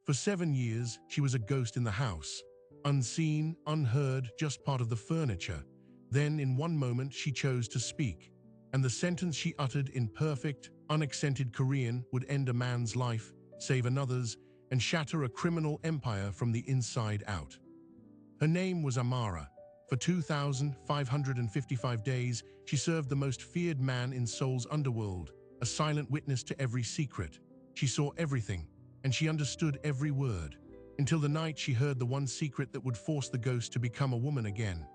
For 7 years, she was a ghost in the house. Unseen, unheard, just part of the furniture. Then, in one moment, she chose to speak. And the sentence she uttered in perfect, unaccented Korean would end a man's life, save another's, and shatter a criminal empire from the inside out. Her name was Amara. For 2,555 days, she served the most feared man in Seoul's underworld, a silent witness to every secret. She saw everything, and she understood every word, until the night she heard the one secret that would force the ghost to become a woman again.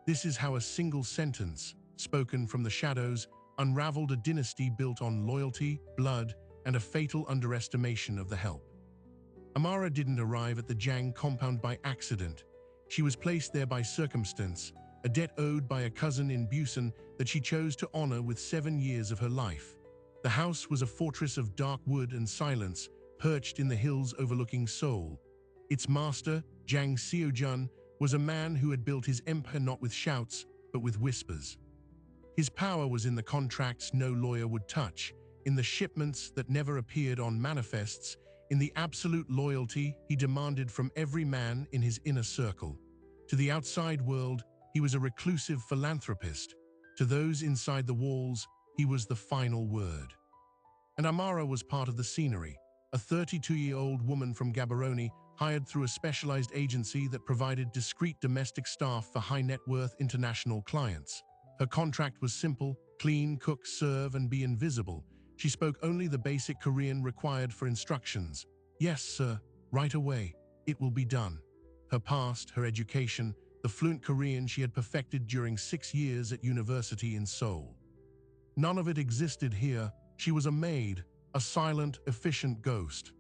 This is how a single sentence, spoken from the shadows, unraveled a dynasty built on loyalty, blood, and a fatal underestimation of the help. Amara didn't arrive at the Jang compound by accident. She was placed there by circumstance, a debt owed by a cousin in Busan that she chose to honor with 7 years of her life. The house was a fortress of dark wood and silence, perched in the hills overlooking Seoul. Its master, Jang Seo-jun, was a man who had built his empire not with shouts, but with whispers. His power was in the contracts no lawyer would touch, in the shipments that never appeared on manifests, in the absolute loyalty he demanded from every man in his inner circle. To the outside world, he was a reclusive philanthropist. To those inside the walls, he was the final word. And Amara was part of the scenery, a 32-year-old woman from Gaborone, hired through a specialized agency that provided discreet domestic staff for high-net-worth international clients. Her contract was simple: clean, cook, serve, and be invisible. She spoke only the basic Korean required for instructions. "Yes, sir, right away. It will be done." Her past, her education, the fluent Korean she had perfected during 6 years at university in Seoul. None of it existed here. She was a maid, a silent, efficient ghost.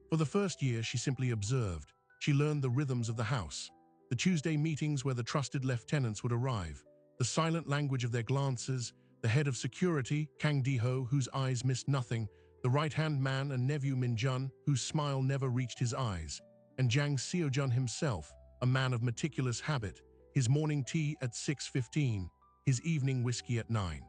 For the first year, she simply observed. She learned the rhythms of the house. The Tuesday meetings where the trusted lieutenants would arrive, the silent language of their glances, the head of security, Kang Di-ho, whose eyes missed nothing, the right-hand man and nephew Min-jun, whose smile never reached his eyes, and Jang Seo-jun himself, a man of meticulous habit, his morning tea at 6:15, his evening whiskey at 9.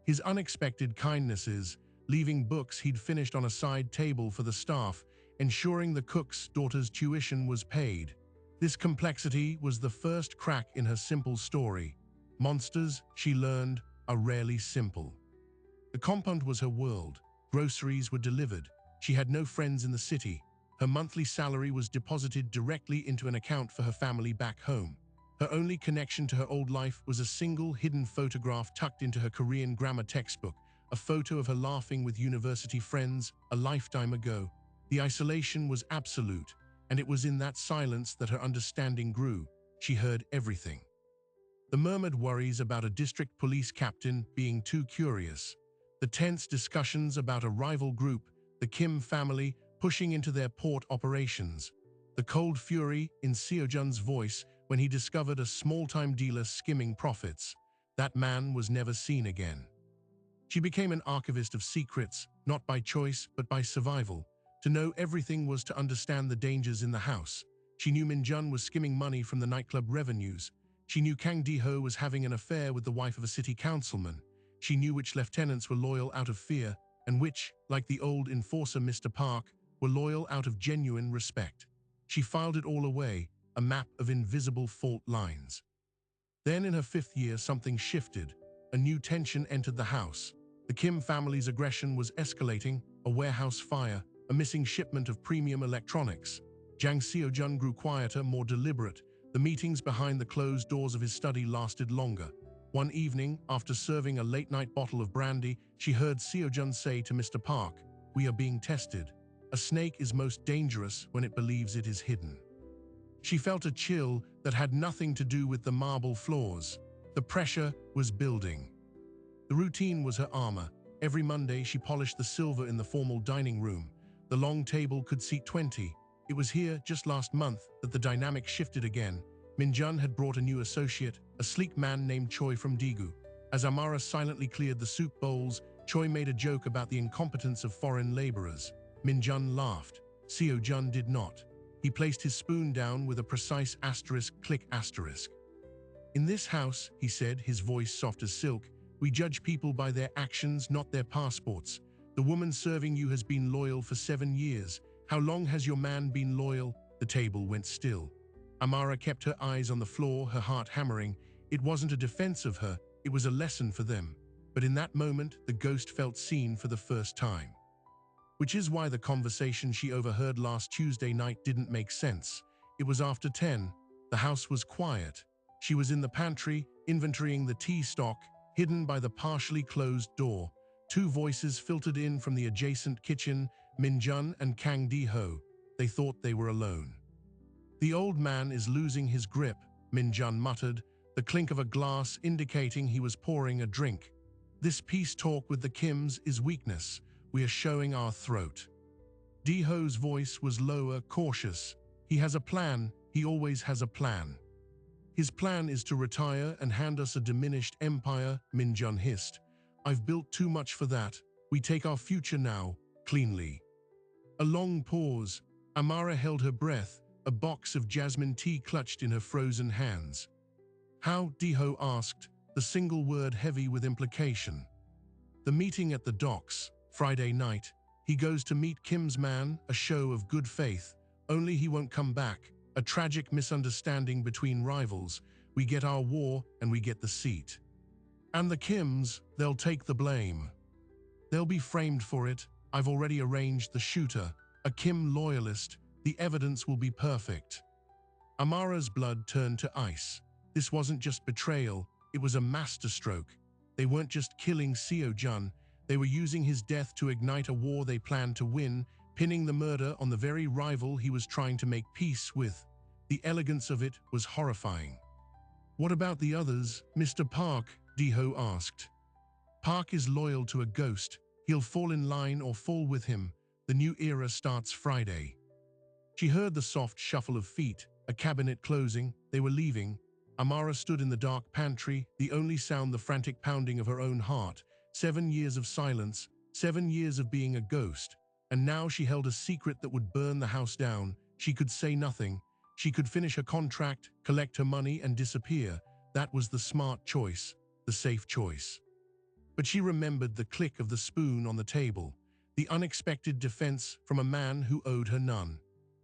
His unexpected kindnesses, leaving books he'd finished on a side table for the staff, ensuring the cook's daughter's tuition was paid. This complexity was the first crack in her simple story. Monsters, she learned, are rarely simple. The compound was her world. Groceries were delivered. She had no friends in the city. Her monthly salary was deposited directly into an account for her family back home. Her only connection to her old life was a single hidden photograph tucked into her Korean grammar textbook, a photo of her laughing with university friends a lifetime ago. The isolation was absolute, and it was in that silence that her understanding grew. She heard everything. The murmured worries about a district police captain being too curious. The tense discussions about a rival group, the Kim family, pushing into their port operations. The cold fury in Seo-jun's voice when he discovered a small-time dealer skimming profits. That man was never seen again. She became an archivist of secrets, not by choice, but by survival. To know everything was to understand the dangers in the house. She knew Min-jun was skimming money from the nightclub revenues. She knew Kang Di-ho was having an affair with the wife of a city councilman. She knew which lieutenants were loyal out of fear, and which, like the old enforcer Mr. Park, were loyal out of genuine respect. She filed it all away, a map of invisible fault lines. Then in her 5th year, something shifted. A new tension entered the house. The Kim family's aggression was escalating: a warehouse fire, a missing shipment of premium electronics. Jang Seo-jun grew quieter, more deliberate. The meetings behind the closed doors of his study lasted longer. One evening, after serving a late-night bottle of brandy, she heard Seo-jun say to Mr. Park, "We are being tested. A snake is most dangerous when it believes it is hidden." She felt a chill that had nothing to do with the marble floors. The pressure was building. The routine was her armor. Every Monday, she polished the silver in the formal dining room. The long table could seat 20. It was here, just last month, that the dynamic shifted again. Min-jun had brought a new associate, a sleek man named Choi from Daegu. As Amara silently cleared the soup bowls, Choi made a joke about the incompetence of foreign laborers. Min-jun laughed. Seo-jun did not. He placed his spoon down with a precise asterisk, click asterisk. "In this house," he said, his voice soft as silk, "we judge people by their actions, not their passports. The woman serving you has been loyal for 7 years, How long has your man been loyal? The table went still. Amara kept her eyes on the floor, her heart hammering. It wasn't a defense of her, it was a lesson for them. But in that moment, the ghost felt seen for the first time. Which is why the conversation she overheard last Tuesday night didn't make sense. It was after 10. The house was quiet. She was in the pantry, inventorying the tea stock, hidden by the partially closed door. Two voices filtered in from the adjacent kitchen, Minjun and Kang Di-ho. They thought they were alone. The old man is losing his grip, Minjun muttered, the clink of a glass indicating he was pouring a drink. This peace talk with the Kims is weakness. We are showing our throat. Di-ho's voice was lower, cautious. He has a plan. He always has a plan. His plan is to retire and hand us a diminished empire, Minjun hissed. I've built too much for that. We take our future now, cleanly. A long pause. Amara held her breath, a box of jasmine tea clutched in her frozen hands. How? Di-ho asked, the single word heavy with implication. The meeting at the docks, Friday night. He goes to meet Kim's man, a show of good faith. Only he won't come back. A tragic misunderstanding between rivals. We get our war and we get the seat. And the Kims, they'll take the blame. They'll be framed for it. I've already arranged the shooter, a Kim loyalist. The evidence will be perfect. Amara's blood turned to ice. This wasn't just betrayal, it was a masterstroke. They weren't just killing Seo-jun, they were using his death to ignite a war they planned to win, pinning the murder on the very rival he was trying to make peace with. The elegance of it was horrifying. What about the others, Mr. Park? Di-ho asked. Park is loyal to a ghost. He'll fall in line or fall with him. The new era starts Friday. She heard the soft shuffle of feet, a cabinet closing. They were leaving. Amara stood in the dark pantry, the only sound the frantic pounding of her own heart. 7 years of silence, 7 years of being a ghost. And now she held a secret that would burn the house down. She could say nothing. She could finish her contract, collect her money, and disappear. That was the smart choice, the safe choice. But she remembered the click of the spoon on the table, the unexpected defense from a man who owed her none.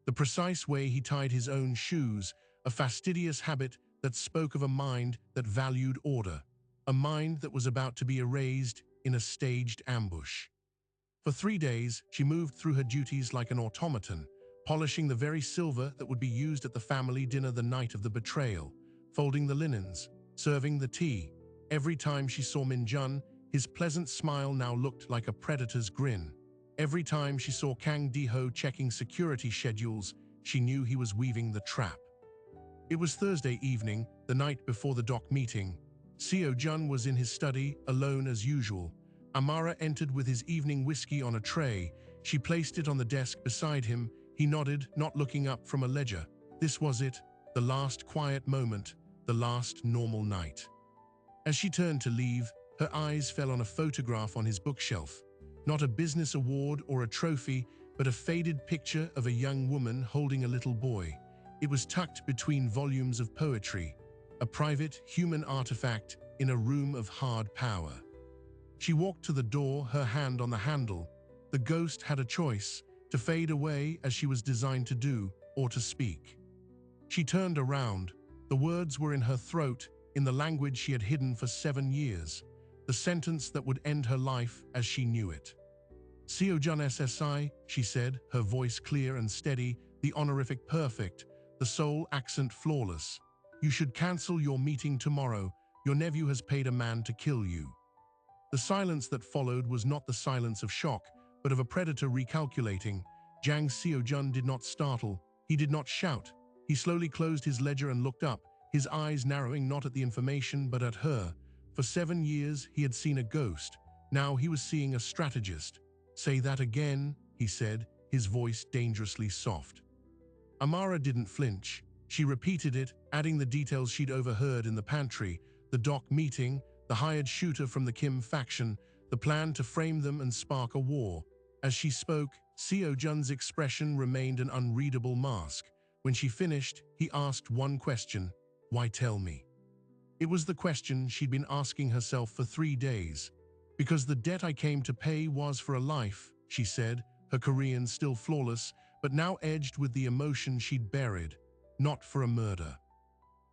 The precise way he tied his own shoes, a fastidious habit that spoke of a mind that valued order, a mind that was about to be erased in a staged ambush. For 3 days, she moved through her duties like an automaton, polishing the very silver that would be used at the family dinner the night of the betrayal, folding the linens, serving the tea. Every time she saw Minjun, his pleasant smile now looked like a predator's grin. Every time she saw Kang Di-ho checking security schedules, she knew he was weaving the trap. It was Thursday evening, the night before the dock meeting. Seo-jun was in his study, alone as usual. Amara entered with his evening whiskey on a tray. She placed it on the desk beside him. He nodded, not looking up from a ledger. This was it, the last quiet moment, the last normal night. As she turned to leave, her eyes fell on a photograph on his bookshelf. Not a business award or a trophy, but a faded picture of a young woman holding a little boy. It was tucked between volumes of poetry, a private human artifact in a room of hard power. She walked to the door, her hand on the handle. The ghost had a choice, to fade away as she was designed to do, or to speak. She turned around. The words were in her throat, in the language she had hidden for 7 years. The sentence that would end her life as she knew it. Seo-jun SSI, she said, her voice clear and steady, the honorific perfect, the soul accent flawless. You should cancel your meeting tomorrow. Your nephew has paid a man to kill you. The silence that followed was not the silence of shock, but of a predator recalculating. Jang Seo-jun did not startle. He did not shout. He slowly closed his ledger and looked up, his eyes narrowing not at the information but at her. For 7 years, he had seen a ghost. Now he was seeing a strategist. Say that again, he said, his voice dangerously soft. Amara didn't flinch. She repeated it, adding the details she'd overheard in the pantry, the dock meeting, the hired shooter from the Kim faction, the plan to frame them and spark a war. As she spoke, Seo-jun's expression remained an unreadable mask. When she finished, he asked one question, "Why tell me?" It was the question she'd been asking herself for 3 days. Because the debt I came to pay was for a life, she said, her Korean still flawless, but now edged with the emotion she'd buried, not for a murder.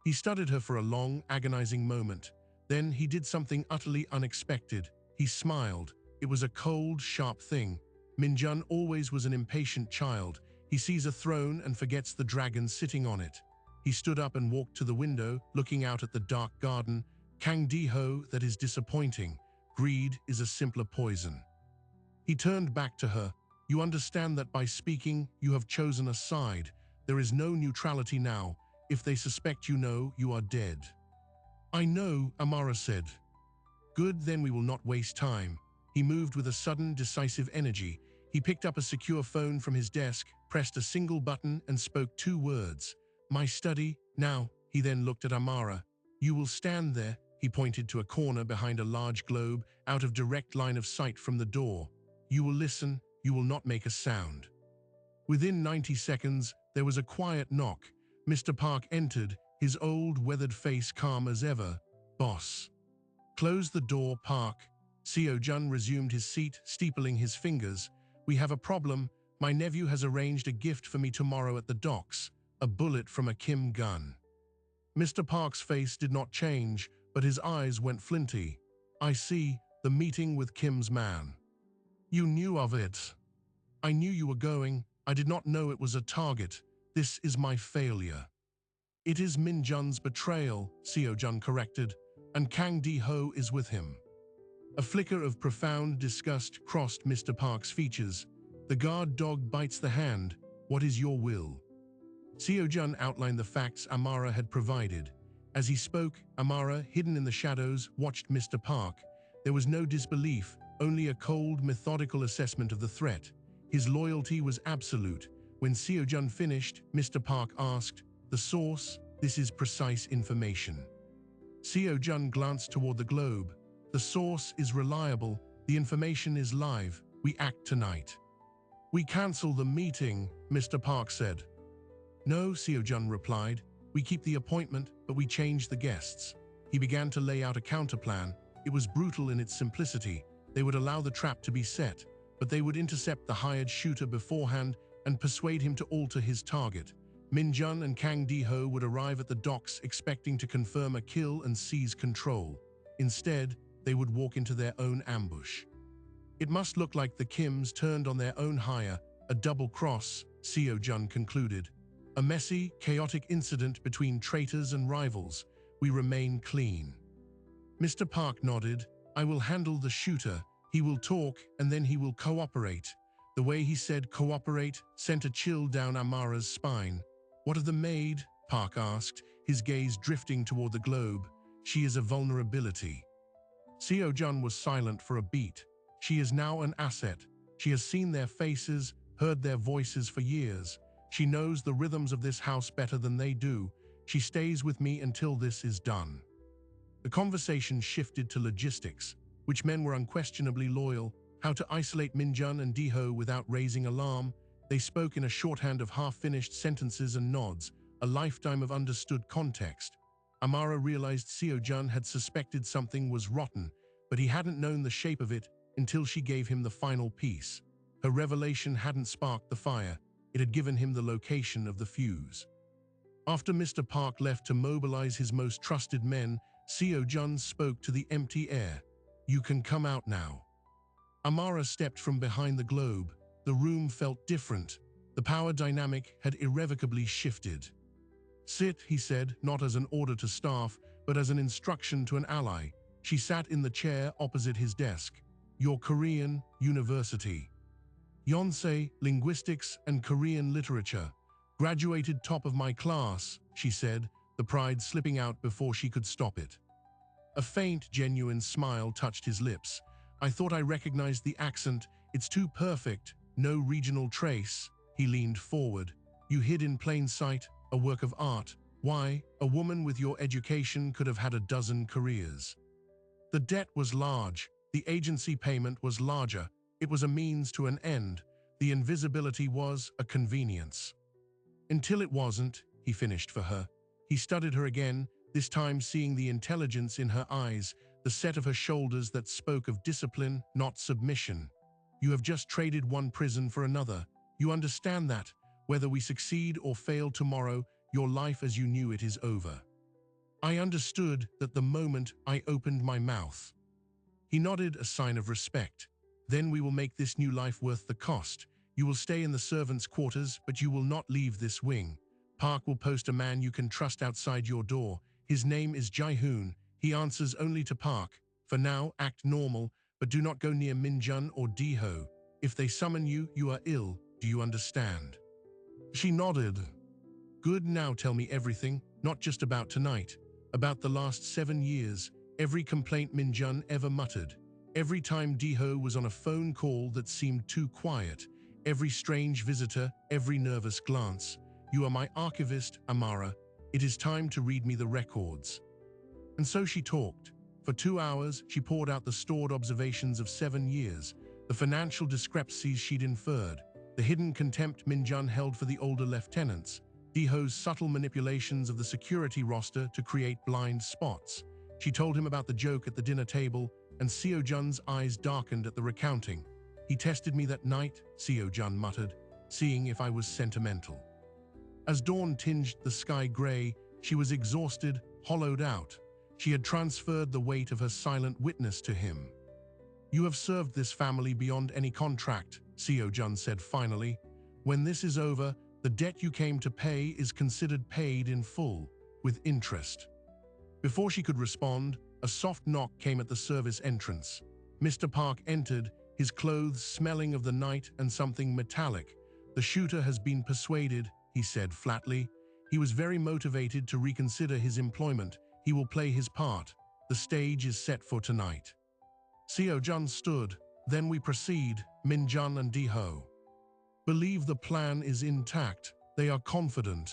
He studied her for a long, agonizing moment. Then he did something utterly unexpected. He smiled. It was a cold, sharp thing. Minjun always was an impatient child. He sees a throne and forgets the dragon sitting on it. He stood up and walked to the window, looking out at the dark garden. Kang Di-ho, that is disappointing. Greed is a simpler poison. He turned back to her. You understand that by speaking, you have chosen a side. There is no neutrality now. If they suspect you know, you are dead. I know, Amara said. Good, then we will not waste time. He moved with a sudden, decisive energy. He picked up a secure phone from his desk, pressed a single button, and spoke 2 words. My study, now. He then looked at Amara. You will stand there. He pointed to a corner behind a large globe, out of direct line of sight from the door. You will listen. You will not make a sound. Within 90 seconds, there was a quiet knock. Mr. Park entered, his old, weathered face calm as ever. Boss. Close the door, Park. Seo Jun resumed his seat, steepling his fingers. We have a problem. My nephew has arranged a gift for me tomorrow at the docks. A bullet from a Kim gun. Mr. Park's face did not change, but his eyes went flinty. I see, the meeting with Kim's man. You knew of it. I knew you were going. I did not know it was a target. This is my failure. It is Min Jun's betrayal, Seo Jun corrected, and Kang Di-ho is with him. A flicker of profound disgust crossed Mr. Park's features. The guard dog bites the hand. What is your will? Seo Jun outlined the facts Amara had provided. As he spoke, Amara, hidden in the shadows, watched Mr. Park. There was no disbelief, only a cold, methodical assessment of the threat. His loyalty was absolute. When Seo Jun finished, Mr. Park asked, The source? This is precise information. Seo Jun glanced toward the globe. The source is reliable. The information is live. We act tonight. We cancel the meeting, Mr. Park said. No, Seo Jun replied. We keep the appointment, but we change the guests. He began to lay out a counterplan. It was brutal in its simplicity. They would allow the trap to be set, but they would intercept the hired shooter beforehand and persuade him to alter his target. Min Jun and Kang Di-ho would arrive at the docks expecting to confirm a kill and seize control. Instead, they would walk into their own ambush. It must look like the Kims turned on their own hire, a double cross, Seo Jun concluded. A messy, chaotic incident between traitors and rivals. We remain clean. Mr. Park nodded. I will handle the shooter. He will talk, and then he will cooperate. The way he said cooperate sent a chill down Amara's spine. What of the maid? Park asked, his gaze drifting toward the globe. She is a vulnerability. Seo Jun was silent for a beat. She is now an asset. She has seen their faces, heard their voices for years. She knows the rhythms of this house better than they do. She stays with me until this is done. The conversation shifted to logistics, which men were unquestionably loyal, how to isolate Min Jun and Di-ho without raising alarm. They spoke in a shorthand of half-finished sentences and nods, a lifetime of understood context. Amara realized Seo Jun had suspected something was rotten, but he hadn't known the shape of it until she gave him the final piece. Her revelation hadn't sparked the fire. It had given him the location of the fuse. After Mr. Park left to mobilize his most trusted men, Seo Jun spoke to the empty air. You can come out now. Amara stepped from behind the globe. The room felt different. The power dynamic had irrevocably shifted. Sit, he said, not as an order to staff, but as an instruction to an ally. She sat in the chair opposite his desk. Your Korean University. Yonsei, Linguistics and Korean Literature. Graduated top of my class, she said, the pride slipping out before she could stop it. A faint, genuine smile touched his lips. I thought I recognized the accent. It's too perfect. No regional trace. He leaned forward. You hid in plain sight, a work of art. Why? A woman with your education could have had a dozen careers. The debt was large. The agency payment was larger. It was a means to an end. The invisibility was a convenience. Until it wasn't, he finished for her. He studied her again, this time seeing the intelligence in her eyes, the set of her shoulders that spoke of discipline, not submission. You have just traded one prison for another. You understand that. Whether we succeed or fail tomorrow, your life as you knew it is over. I understood that the moment I opened my mouth. He nodded, a sign of respect. Then we will make this new life worth the cost. You will stay in the servants' quarters, but you will not leave this wing. Park will post a man you can trust outside your door. His name is Jae-hoon. He answers only to Park. For now, act normal, but do not go near Min-jun or Di-ho. If they summon you, you are ill. Do you understand? She nodded. Good, now tell me everything, not just about tonight. About the last 7 years, every complaint Min-jun ever muttered. Every time Di-ho was on a phone call that seemed too quiet. Every strange visitor, every nervous glance. You are my archivist, Amara. It is time to read me the records. And so she talked. For 2 hours, she poured out the stored observations of 7 years, the financial discrepancies she'd inferred, the hidden contempt Min-jun held for the older lieutenants, Di-ho's subtle manipulations of the security roster to create blind spots. She told him about the joke at the dinner table, and Seo-jun's eyes darkened at the recounting. He tested me that night, Seo-jun muttered, seeing if I was sentimental. As dawn tinged the sky gray, she was exhausted, hollowed out. She had transferred the weight of her silent witness to him. You have served this family beyond any contract, Seo-jun said finally. When this is over, the debt you came to pay is considered paid in full, with interest. Before she could respond, a soft knock came at the service entrance. Mr. Park entered, his clothes smelling of the night and something metallic. The shooter has been persuaded, he said flatly. He was very motivated to reconsider his employment. He will play his part. The stage is set for tonight. Seo-jun stood. Then we proceed, Min-jun and Di-ho. Believe the plan is intact. They are confident.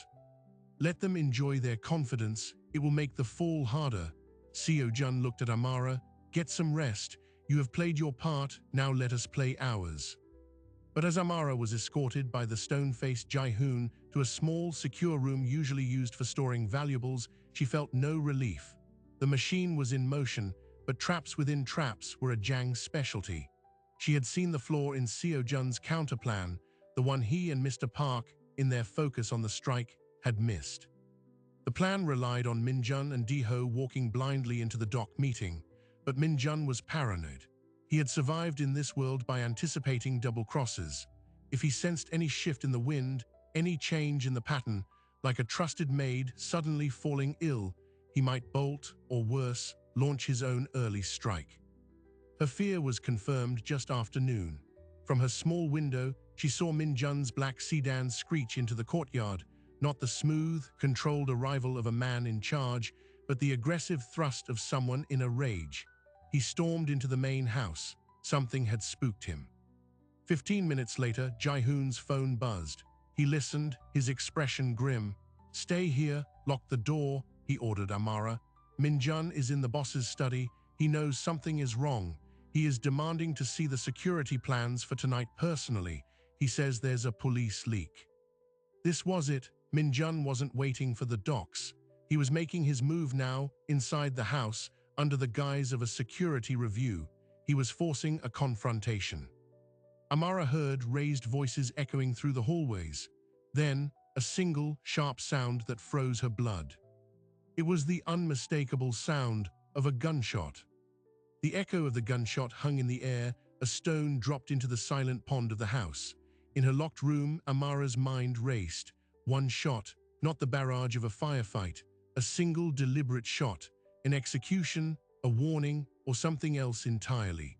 Let them enjoy their confidence. It will make the fall harder. Seo-jun looked at Amara. Get some rest. You have played your part. Now let us play ours. But as Amara was escorted by the stone-faced Jae-hoon to a small, secure room usually used for storing valuables, she felt no relief. The machine was in motion, but traps within traps were a Jang's specialty. She had seen the flaw in Seo-jun's counterplan, the one he and Mr. Park, in their focus on the strike, had missed. The plan relied on Min-jun and Di-ho walking blindly into the dock meeting, but Min-jun was paranoid. He had survived in this world by anticipating double crosses. If he sensed any shift in the wind, any change in the pattern, like a trusted maid suddenly falling ill, he might bolt, or worse, launch his own early strike. Her fear was confirmed just after noon. From her small window, she saw Min-jun's black sedan screech into the courtyard, not the smooth, controlled arrival of a man in charge, but the aggressive thrust of someone in a rage. He stormed into the main house. Something had spooked him. 15 minutes later, Jae-hoon's phone buzzed. He listened, his expression grim. Stay here, lock the door, he ordered Amara. Min-jun is in the boss's study. He knows something is wrong. He is demanding to see the security plans for tonight personally. He says there's a police leak. This was it. Min-jun wasn't waiting for the docks. He was making his move now, inside the house, under the guise of a security review. He was forcing a confrontation. Amara heard raised voices echoing through the hallways. Then, a single, sharp sound that froze her blood. It was the unmistakable sound of a gunshot. The echo of the gunshot hung in the air, a stone dropped into the silent pond of the house. In her locked room, Amara's mind raced. One shot, not the barrage of a firefight, a single deliberate shot, an execution, a warning, or something else entirely.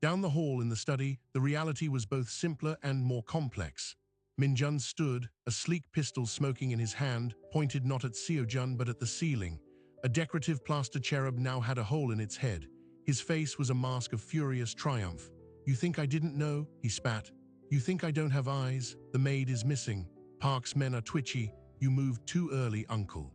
Down the hall in the study, the reality was both simpler and more complex. Min-jun stood, a sleek pistol smoking in his hand, pointed not at Seo-jun but at the ceiling. A decorative plaster cherub now had a hole in its head. His face was a mask of furious triumph. You think I didn't know? He spat. You think I don't have eyes? The maid is missing. Park's men are twitchy. You moved too early, uncle.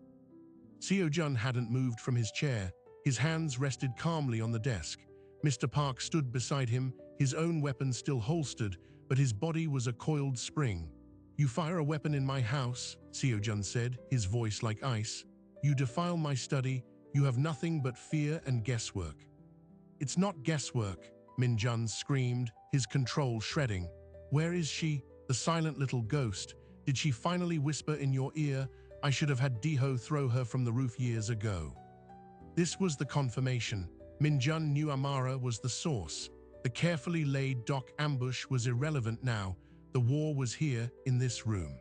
Seo-jun hadn't moved from his chair. His hands rested calmly on the desk. Mr. Park stood beside him, his own weapon still holstered, but his body was a coiled spring. You fire a weapon in my house, Seo-jun said, his voice like ice. You defile my study. You have nothing but fear and guesswork. It's not guesswork, Min-jun screamed, his control shredding. Where is she? The silent little ghost. Did she finally whisper in your ear, I should have had Diho throw her from the roof years ago? This was the confirmation. Minjun knew Amara was the source. The carefully laid dock ambush was irrelevant now. The war was here, in this room.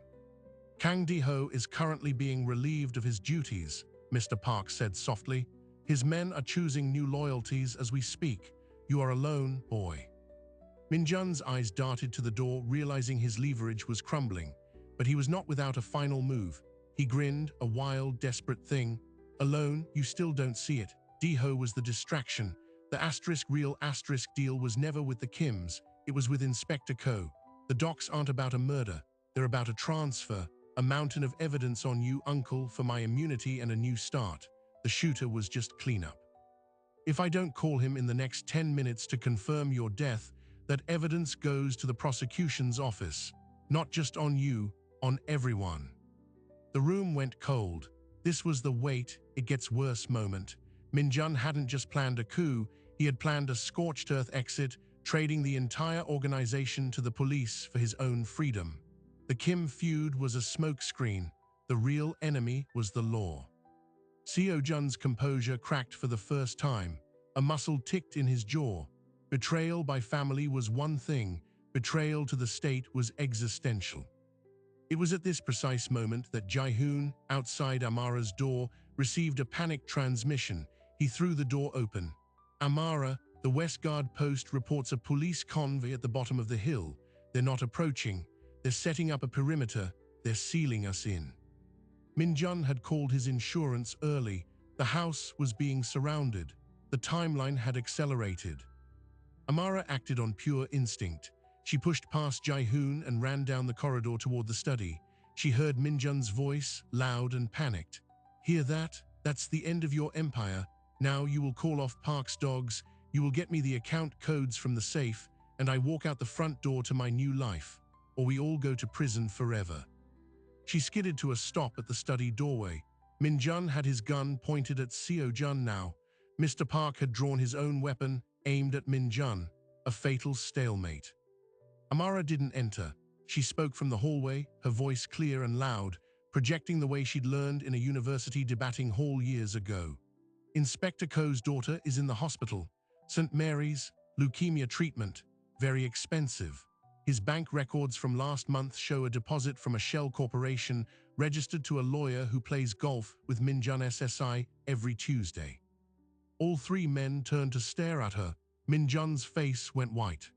Kang Diho is currently being relieved of his duties, Mr. Park said softly. His men are choosing new loyalties as we speak. You are alone, boy. Minjun's eyes darted to the door, realizing his leverage was crumbling. But he was not without a final move. He grinned, a wild, desperate thing. Alone, you still don't see it. Diho was the distraction. The real deal was never with the Kims. It was with Inspector Ko. The docs aren't about a murder. They're about a transfer. A mountain of evidence on you, uncle, for my immunity and a new start. The shooter was just cleanup. If I don't call him in the next 10 minutes to confirm your death, that evidence goes to the prosecution's office. Not just on you, on everyone. The room went cold. This was the wait, it gets worse moment. Minjun hadn't just planned a coup, he had planned a scorched earth exit, trading the entire organization to the police for his own freedom. The Kim feud was a smokescreen. The real enemy was the law. Seo Jun's composure cracked for the first time. A muscle ticked in his jaw. Betrayal by family was one thing. Betrayal to the state was existential. It was at this precise moment that Jae-hoon, outside Amara's door, received a panicked transmission. He threw the door open. Amara, the West Guard post reports a police convoy at the bottom of the hill. They're not approaching. They're setting up a perimeter. They're sealing us in. Minjun had called his insurance early. The house was being surrounded. The timeline had accelerated. Amara acted on pure instinct. She pushed past Jae-hoon and ran down the corridor toward the study. She heard Minjun's voice, loud and panicked. Hear that? That's the end of your empire. Now you will call off Park's dogs, you will get me the account codes from the safe, and I walk out the front door to my new life, or we all go to prison forever. She skidded to a stop at the study doorway. Minjun had his gun pointed at Seo Jun now. Mr. Park had drawn his own weapon, aimed at Minjun, a fatal stalemate. Amara didn't enter. She spoke from the hallway, her voice clear and loud, projecting the way she'd learned in a university debating hall years ago. Inspector Ko's daughter is in the hospital. St. Mary's, leukemia treatment, very expensive. His bank records from last month show a deposit from a shell corporation registered to a lawyer who plays golf with Minjun SSI every Tuesday. All three men turned to stare at her. Minjun's face went white.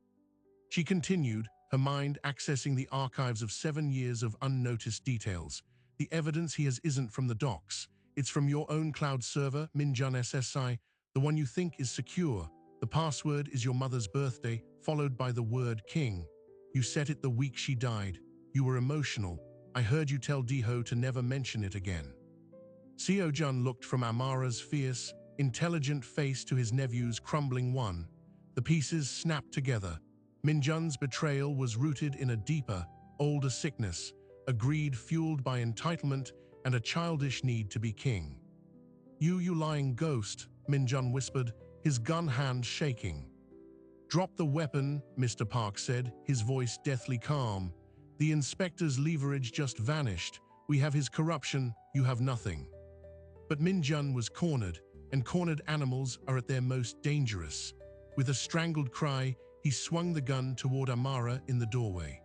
She continued, her mind accessing the archives of 7 years of unnoticed details. The evidence he has isn't from the docs. It's from your own cloud server, Minjun SSI, the one you think is secure. The password is your mother's birthday, followed by the word king. You set it the week she died. You were emotional. I heard you tell Diho to never mention it again. Seo Jun looked from Amara's fierce, intelligent face to his nephew's crumbling one. The pieces snapped together. Minjun's betrayal was rooted in a deeper, older sickness, a greed fueled by entitlement and a childish need to be king. You lying ghost, Minjun whispered, his gun hand shaking. Drop the weapon, Mr. Park said, his voice deathly calm. The inspector's leverage just vanished. We have his corruption, you have nothing. But Minjun was cornered, and cornered animals are at their most dangerous. With a strangled cry, he swung the gun toward Amara in the doorway.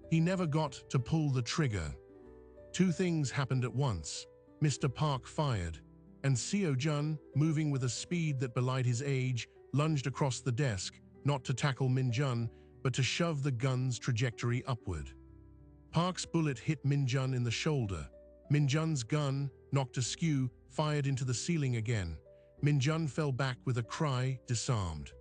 He never got to pull the trigger. Two things happened at once. Mr. Park fired, and Seo Jun, moving with a speed that belied his age, lunged across the desk, not to tackle Minjun, but to shove the gun's trajectory upward. Park's bullet hit Minjun in the shoulder. Minjun's gun, knocked askew, fired into the ceiling again. Minjun fell back with a cry, disarmed.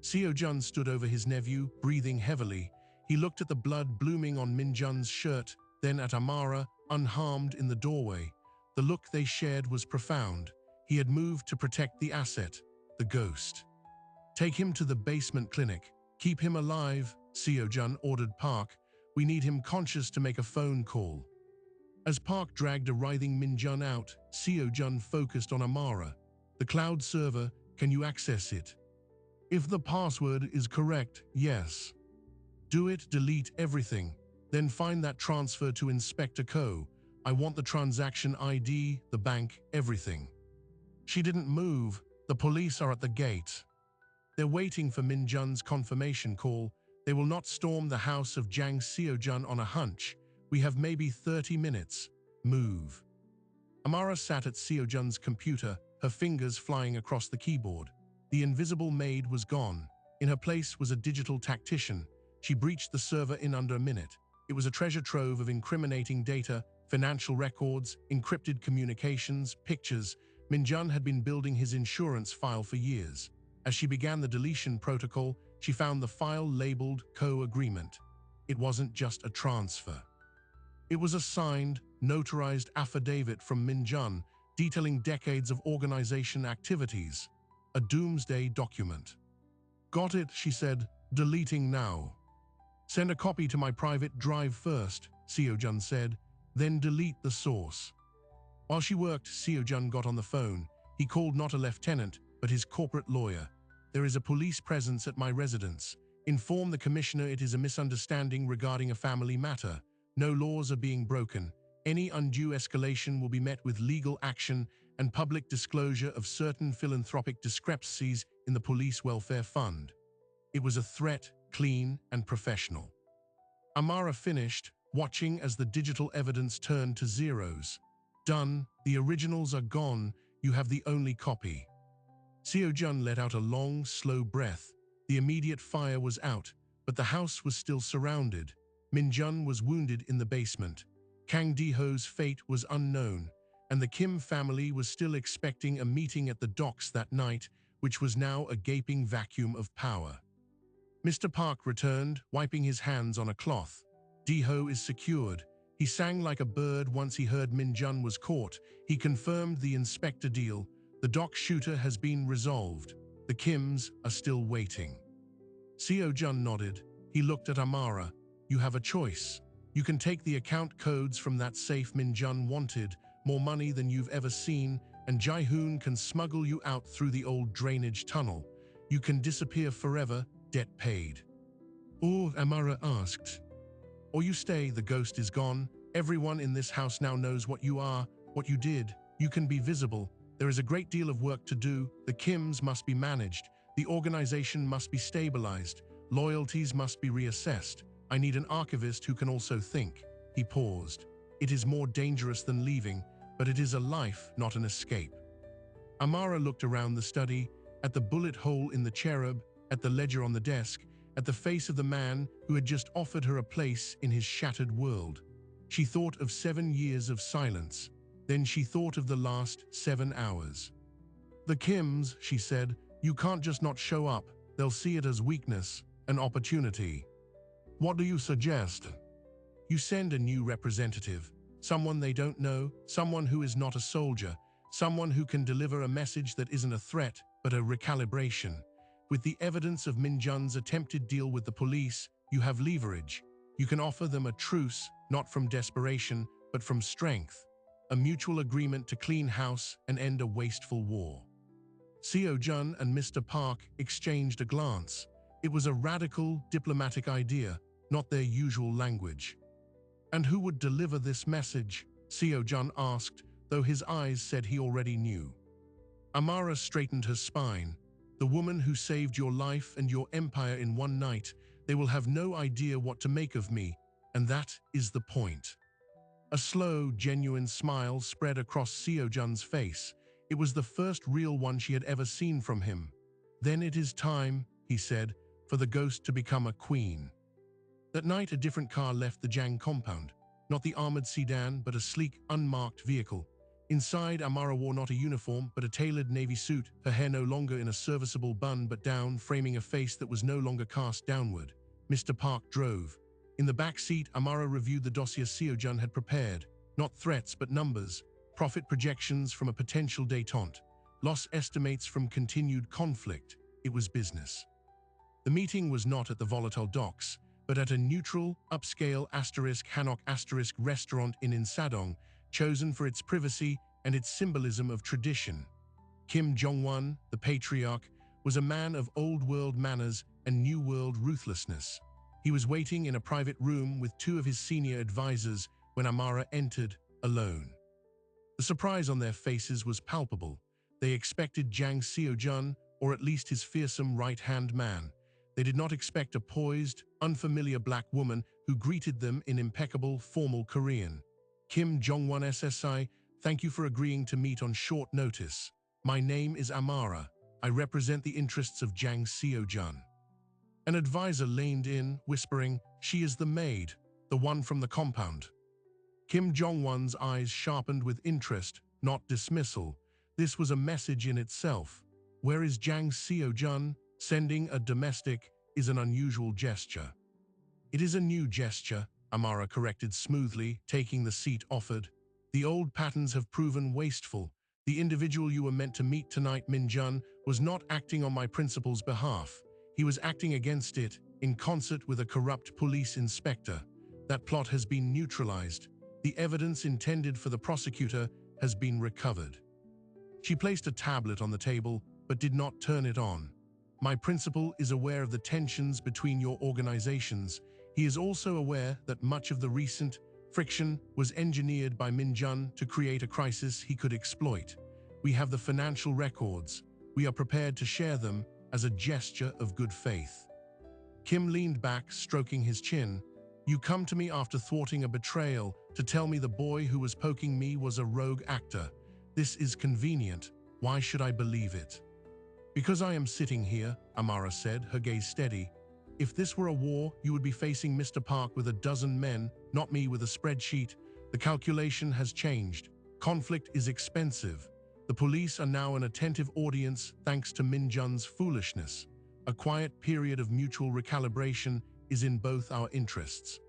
Seo Jun stood over his nephew, breathing heavily. He looked at the blood blooming on Minjun's shirt, then at Amara, unharmed in the doorway. The look they shared was profound. He had moved to protect the asset, the ghost. Take him to the basement clinic. Keep him alive, Seo Jun ordered Park. We need him conscious to make a phone call. As Park dragged a writhing Minjun out, Seo Jun focused on Amara. The cloud server, can you access it? If the password is correct, yes. Do it, delete everything. Then find that transfer to Inspector Ko. I want the transaction ID, the bank, everything. She didn't move. The police are at the gate. They're waiting for Min Jun's confirmation call. They will not storm the house of Jang Seo-jun on a hunch. We have maybe 30 minutes. Move. Amara sat at Seo-jun's computer, her fingers flying across the keyboard. The invisible maid was gone. In her place was a digital tactician. She breached the server in under a minute. It was a treasure trove of incriminating data, financial records, encrypted communications, pictures. Min Jun had been building his insurance file for years. As she began the deletion protocol, she found the file labeled Co-Agreement. It wasn't just a transfer. It was a signed, notarized affidavit from Min Jun detailing decades of organization activities. A doomsday document. Got it, she said, deleting now. Send a copy to my private drive first, Seo-jun said, then delete the source. While she worked, Seo-jun got on the phone. He called not a lieutenant, but his corporate lawyer. There is a police presence at my residence. Inform the commissioner it is a misunderstanding regarding a family matter. No laws are being broken. Any undue escalation will be met with legal action and public disclosure of certain philanthropic discrepancies in the police welfare fund. It was a threat, clean and professional. Amara finished, watching as the digital evidence turned to zeros. Done, the originals are gone, you have the only copy. Seo-jun let out a long, slow breath. The immediate fire was out, but the house was still surrounded. Min Jun was wounded in the basement. Kang Di-ho's fate was unknown, and the Kim family was still expecting a meeting at the docks that night, which was now a gaping vacuum of power. Mr. Park returned, wiping his hands on a cloth. Di-ho is secured. He sang like a bird once he heard Min Jun was caught. He confirmed the inspector deal. The dock shooter has been resolved. The Kims are still waiting. Seo-jun nodded. He looked at Amara. You have a choice. You can take the account codes from that safe Min Jun wanted, more money than you've ever seen, and Jae-hoon can smuggle you out through the old drainage tunnel. You can disappear forever, debt paid. Or, Amara asked. Or you stay, the ghost is gone. Everyone in this house now knows what you are, what you did. You can be visible. There is a great deal of work to do. The Kims must be managed. The organization must be stabilized. Loyalties must be reassessed. I need an archivist who can also think. He paused. It is more dangerous than leaving, but it is a life, not an escape. Amara looked around the study, at the bullet hole in the cherub, at the ledger on the desk, at the face of the man who had just offered her a place in his shattered world. She thought of 7 years of silence. Then she thought of the last 7 hours. The Kims, she said, you can't just not show up. They'll see it as weakness, an opportunity. What do you suggest? You send a new representative, someone they don't know, someone who is not a soldier, someone who can deliver a message that isn't a threat, but a recalibration. With the evidence of Min Jun's attempted deal with the police, you have leverage. You can offer them a truce, not from desperation, but from strength. A mutual agreement to clean house and end a wasteful war. Seo-jun and Mr. Park exchanged a glance. It was a radical, diplomatic idea, not their usual language. And who would deliver this message? Seo-jun asked, though his eyes said he already knew. Amara straightened her spine. The woman who saved your life and your empire in one night. They will have no idea what to make of me, and that is the point. A slow, genuine smile spread across Seo-jun's face. It was the first real one she had ever seen from him. Then it is time, he said, for the ghost to become a queen. That night, a different car left the Jang compound. Not the armored sedan, but a sleek, unmarked vehicle. Inside, Amara wore not a uniform, but a tailored navy suit, her hair no longer in a serviceable bun but down, framing a face that was no longer cast downward. Mr. Park drove. In the back seat, Amara reviewed the dossier Seo-jun had prepared. Not threats, but numbers. Profit projections from a potential détente. Loss estimates from continued conflict. It was business. The meeting was not at the volatile docks, but at a neutral, upscale *Hanok restaurant in Insadong, chosen for its privacy and its symbolism of tradition. Kim Jong-un, the patriarch, was a man of old-world manners and new-world ruthlessness. He was waiting in a private room with two of his senior advisors when Amara entered, alone. The surprise on their faces was palpable. They expected Jang Seo-jun, or at least his fearsome right-hand man. They did not expect a poised, unfamiliar black woman who greeted them in impeccable, formal Korean. Kim Jong-won SSI, thank you for agreeing to meet on short notice. My name is Amara. I represent the interests of Jang Seo-jun. An advisor leaned in, whispering, she is the maid, the one from the compound. Kim Jong-won's eyes sharpened with interest, not dismissal. This was a message in itself. Where is Jang Seo-jun? Sending a domestic is an unusual gesture. It is a new gesture, Amara corrected smoothly, taking the seat offered. The old patterns have proven wasteful. The individual you were meant to meet tonight, Min-jun, was not acting on my principal's behalf. He was acting against it, in concert with a corrupt police inspector. That plot has been neutralized. The evidence intended for the prosecutor has been recovered. She placed a tablet on the table, but did not turn it on. My principal is aware of the tensions between your organizations. He is also aware that much of the recent friction was engineered by Min-jun to create a crisis he could exploit. We have the financial records. We are prepared to share them as a gesture of good faith. Kim leaned back, stroking his chin. You come to me after thwarting a betrayal to tell me the boy who was poking me was a rogue actor. This is convenient. Why should I believe it? Because I am sitting here, Amara said, her gaze steady. If this were a war, you would be facing Mr. Park with a dozen men, not me with a spreadsheet. The calculation has changed. Conflict is expensive. The police are now an attentive audience thanks to Min-jun's foolishness. A quiet period of mutual recalibration is in both our interests.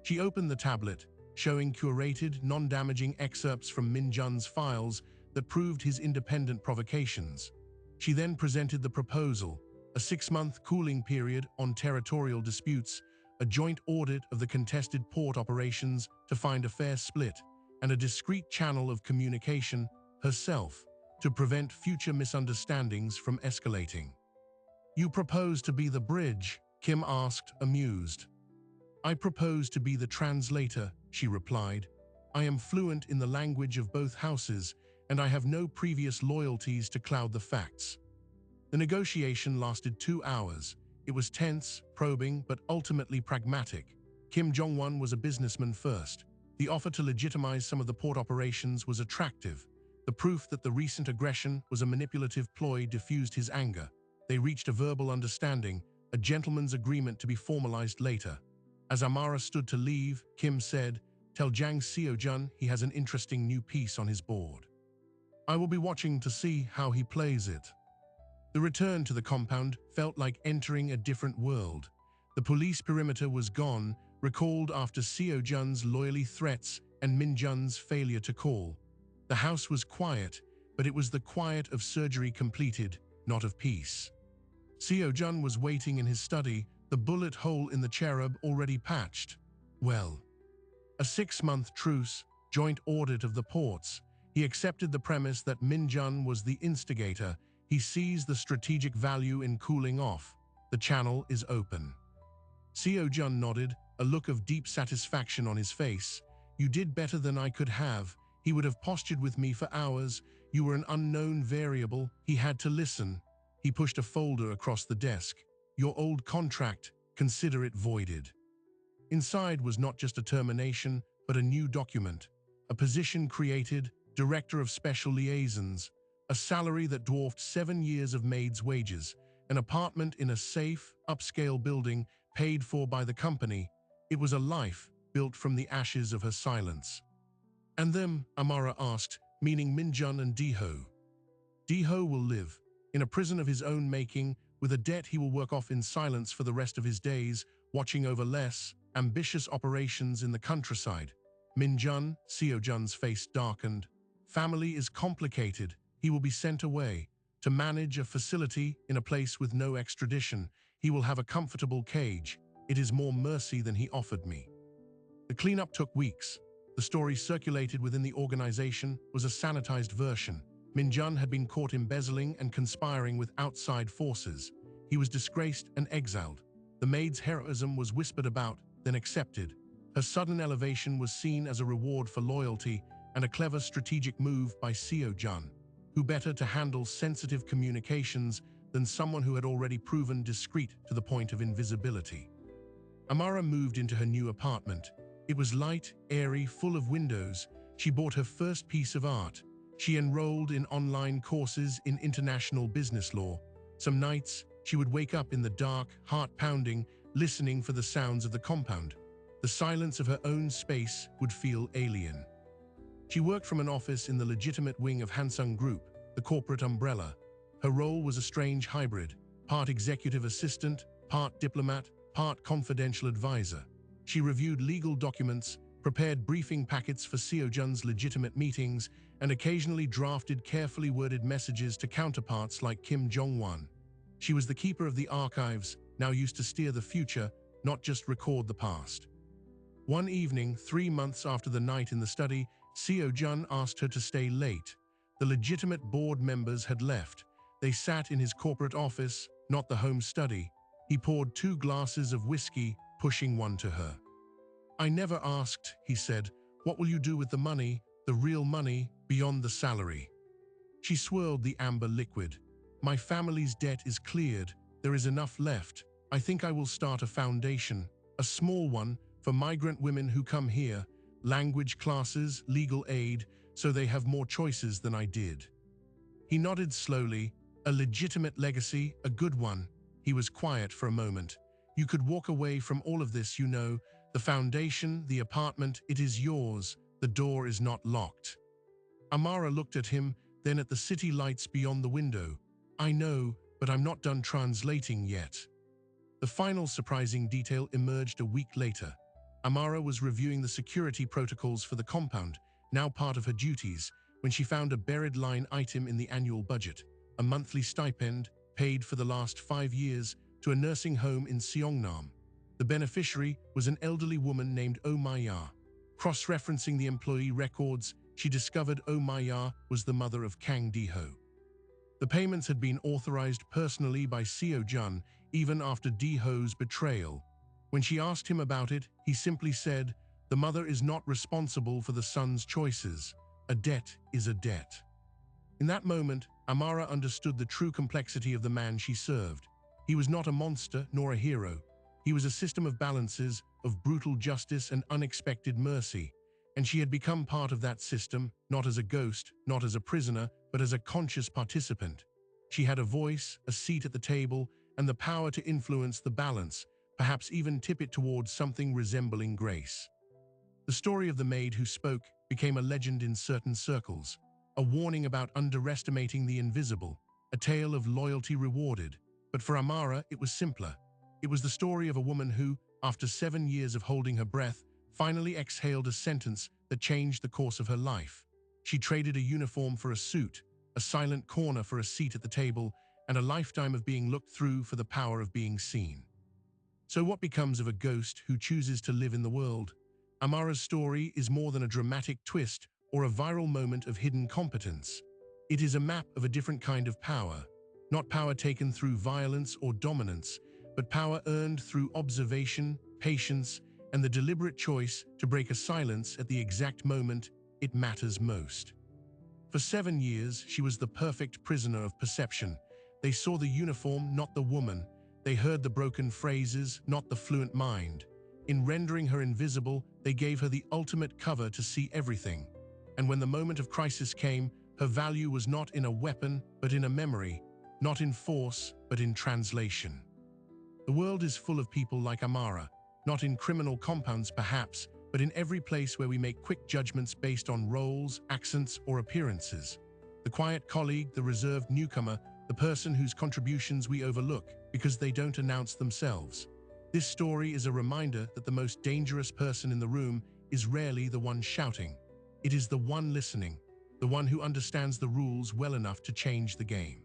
She opened the tablet, showing curated, non-damaging excerpts from Min-jun's files that proved his independent provocations. She then presented the proposal, a 6-month cooling period on territorial disputes, a joint audit of the contested port operations to find a fair split, and a discreet channel of communication, herself, to prevent future misunderstandings from escalating. You propose to be the bridge? Kim asked, amused. I propose to be the translator, she replied. I am fluent in the language of both houses, and I have no previous loyalties to cloud the facts. The negotiation lasted 2 hours. It was tense, probing, but ultimately pragmatic. Kim Jong-won was a businessman first. The offer to legitimize some of the port operations was attractive. The proof that the recent aggression was a manipulative ploy diffused his anger. They reached a verbal understanding, a gentleman's agreement to be formalized later. As Amara stood to leave, Kim said, tell Jang Seo-jun he has an interesting new piece on his board. I will be watching to see how he plays it. The return to the compound felt like entering a different world. The police perimeter was gone, recalled after Seo-jun's loyally threats and Min-jun's failure to call. The house was quiet, but it was the quiet of surgery completed, not of peace. Seo-jun was waiting in his study, the bullet hole in the cherub already patched. Well, a 6-month truce, joint audit of the ports. He accepted the premise that Min-jun was the instigator. He sees the strategic value in cooling off. The channel is open. Seo-jun nodded, a look of deep satisfaction on his face. You did better than I could have. He would have postured with me for hours. You were an unknown variable. He had to listen. He pushed a folder across the desk. Your old contract, consider it voided. Inside was not just a termination, but a new document. A position created, Director of Special Liaisons. A salary that dwarfed 7 years of Maid's wages. An apartment in a safe, upscale building paid for by the company. It was a life built from the ashes of her silence. And them, Amara asked, meaning Min-jun and Deho. Deho will live, in a prison of his own making, with a debt he will work off in silence for the rest of his days, watching over less ambitious operations in the countryside. Min-jun, Seo-jun's face darkened. Family is complicated. He will be sent away to manage a facility in a place with no extradition. He will have a comfortable cage. It is more mercy than he offered me. The cleanup took weeks. The story circulated within the organization was a sanitized version. Min-jun had been caught embezzling and conspiring with outside forces. He was disgraced and exiled. The maid's heroism was whispered about, then accepted. Her sudden elevation was seen as a reward for loyalty and a clever strategic move by Seo-jun, who better to handle sensitive communications than someone who had already proven discreet to the point of invisibility. Amara moved into her new apartment. It was light, airy, full of windows. She bought her first piece of art. She enrolled in online courses in international business law. Some nights, she would wake up in the dark, heart-pounding, listening for the sounds of the compound. The silence of her own space would feel alien. She worked from an office in the legitimate wing of Hansung Group, the corporate umbrella. Her role was a strange hybrid, part executive assistant, part diplomat, part confidential advisor. She reviewed legal documents, prepared briefing packets for Seo-jun's legitimate meetings, and occasionally drafted carefully worded messages to counterparts like Kim Jong-un. She was the keeper of the archives, now used to steer the future, not just record the past. One evening, 3 months after the night in the study, Seo-jun asked her to stay late. The legitimate board members had left. They sat in his corporate office, not the home study. He poured 2 glasses of whiskey, pushing one to her. "I never asked," he said. "What will you do with the money, the real money, beyond the salary?" She swirled the amber liquid. "My family's debt is cleared. There is enough left. I think I will start a foundation, a small one, for migrant women who come here, language classes, legal aid, so they have more choices than I did." He nodded slowly. "A legitimate legacy, a good one." He was quiet for a moment. "You could walk away from all of this, you know. The foundation, the apartment, it is yours. The door is not locked." Amara looked at him, then at the city lights beyond the window. "I know, but I'm not done translating yet." The final surprising detail emerged a week later. Amara was reviewing the security protocols for the compound, now part of her duties, when she found a buried line item in the annual budget, a monthly stipend, paid for the last 5 years, to a nursing home in Seongnam. The beneficiary was an elderly woman named Oh Maya. Cross-referencing the employee records, she discovered Oh Maya was the mother of Kang Di-ho. The payments had been authorized personally by Seo-jun, even after Di-ho's betrayal. When she asked him about it, he simply said, "The mother is not responsible for the son's choices. A debt is a debt." In that moment, Amara understood the true complexity of the man she served. He was not a monster nor a hero. He was a system of balances, of brutal justice and unexpected mercy. And she had become part of that system, not as a ghost, not as a prisoner, but as a conscious participant. She had a voice, a seat at the table, and the power to influence the balance, perhaps even tip it towards something resembling grace. The story of the maid who spoke became a legend in certain circles, a warning about underestimating the invisible, a tale of loyalty rewarded. But for Amara, it was simpler. It was the story of a woman who, after 7 years of holding her breath, finally exhaled a sentence that changed the course of her life. She traded a uniform for a suit, a silent corner for a seat at the table, and a lifetime of being looked through for the power of being seen. So what becomes of a ghost who chooses to live in the world? Amara's story is more than a dramatic twist or a viral moment of hidden competence. It is a map of a different kind of power, not power taken through violence or dominance, but power earned through observation, patience, and the deliberate choice to break a silence at the exact moment it matters most. For 7 years, she was the perfect prisoner of perception. They saw the uniform, not the woman. They heard the broken phrases, not the fluent mind. In rendering her invisible, they gave her the ultimate cover to see everything. And when the moment of crisis came, her value was not in a weapon, but in a memory, not in force, but in translation. The world is full of people like Amara, not in criminal compounds perhaps, but in every place where we make quick judgments based on roles, accents, or appearances. The quiet colleague, the reserved newcomer, the person whose contributions we overlook because they don't announce themselves. This story is a reminder that the most dangerous person in the room is rarely the one shouting. It is the one listening, the one who understands the rules well enough to change the game.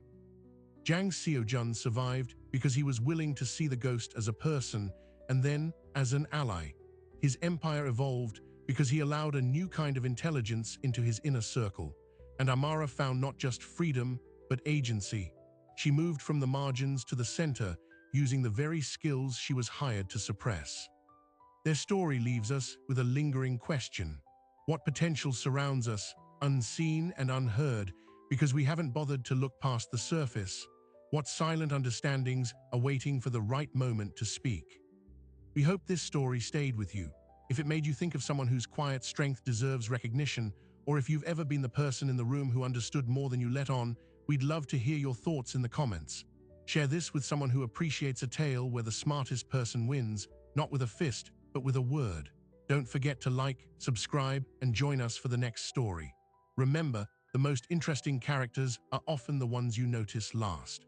Jang Seo-jun survived because he was willing to see the ghost as a person and then as an ally. His empire evolved because he allowed a new kind of intelligence into his inner circle. And Amara found not just freedom, but agency. She moved from the margins to the center, using the very skills she was hired to suppress. Their story leaves us with a lingering question. What potential surrounds us, unseen and unheard, because we haven't bothered to look past the surface? What silent understandings are waiting for the right moment to speak? We hope this story stayed with you. If it made you think of someone whose quiet strength deserves recognition, or if you've ever been the person in the room who understood more than you let on, we'd love to hear your thoughts in the comments. Share this with someone who appreciates a tale where the smartest person wins, not with a fist, but with a word. Don't forget to like, subscribe, and join us for the next story. Remember, the most interesting characters are often the ones you notice last.